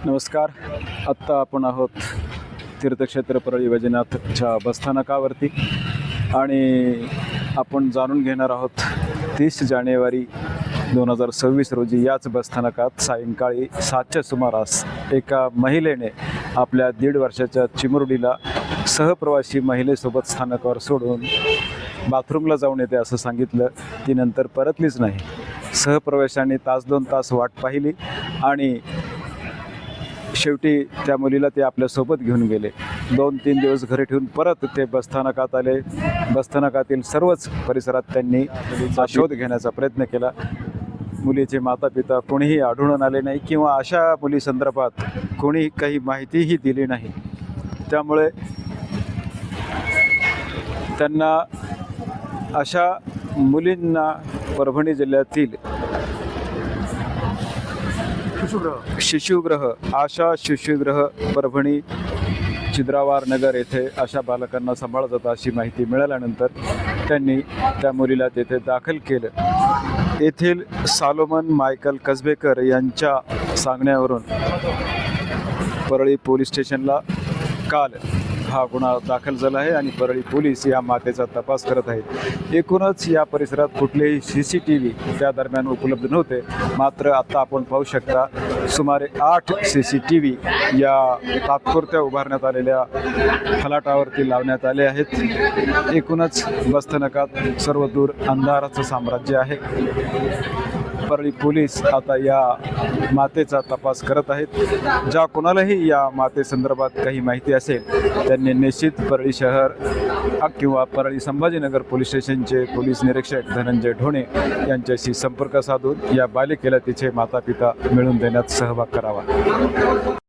नमस्कार. आत्ता आपण आहोत तीर्थक्षेत्र परळी वैजनाथच्या बसस्थानकावरती आणि आपण जाणून घेणार आहोत 30 जानेवारी 2026 रोजी याच बसस्थानकात सायंकाळी 7च्या सुमारास एका महिलेने आपल्या 1.5 वर्षाच्या चिमुरडीला सहप्रवासी महिलेसोबत स्थानकावर सोडून बाथरूमला जाऊन येते असं सांगितलं. ती नंतर परतलीच नाही. सहप्रवाशांनी 1-2 तास वाट पाहिली आणि शेवटी त्या मुलीला ते आपल्यासोबत घेऊन गेले. 2-3 दिवस घरी ठेवून परत ते बसस्थानकात आले. बसस्थानकातील सर्वच परिसरात त्यांनी मुलीचा शोध घेण्याचा प्रयत्न केला. मुलीचे मातापिता कोणीही आढळून आले नाही किंवा अशा मुलीसंदर्भात कोणीही काही माहितीही दिली नाही. त्यामुळे त्यांना अशा मुलींना परभणी जिल्ह्यातील आशा शिशुगृह परभणी छिद्रावार नगर येथे अशा बालकांना सांभाळलं जातं अशी माहिती मिळाल्यानंतर त्यांनी त्या मुलीला तेथे दाखल केलं. येथील सालोमन मायकल कसबेकर यांच्या सांगण्यावरून परळी पोलीस स्टेशनला काल हा गुन्हा दाखल झाला आहे आणि परळी पोलीस या मातेचा तपास करत आहेत. एकूणच या परिसरात कुठलेही CCTV त्या दरम्यान उपलब्ध नव्हते. मात्र आता आपण पाहू शकता सुमारे 8 CCTV या तात्पुरत्या उभारण्यात आलेल्या फलाटावरती लावण्यात आले आहेत. एकूणच बसस्थानकात सर्वदूर अंधाराचं साम्राज्य आहे. परळी पोलीस आता या मातेचा तपास करत आहेत. ज्या कोणालाही या मातेसंदर्भात काही माहिती असेल त्यांनी निश्चित परळी शहर किंवा परळी संभाजीनगर पोलीस स्टेशनचे पोलीस निरीक्षक धनंजय ढोणे यांच्याशी संपर्क साधून या बालिकेला तिचे मातापिता मिळवून देण्यात सहभाग करावा.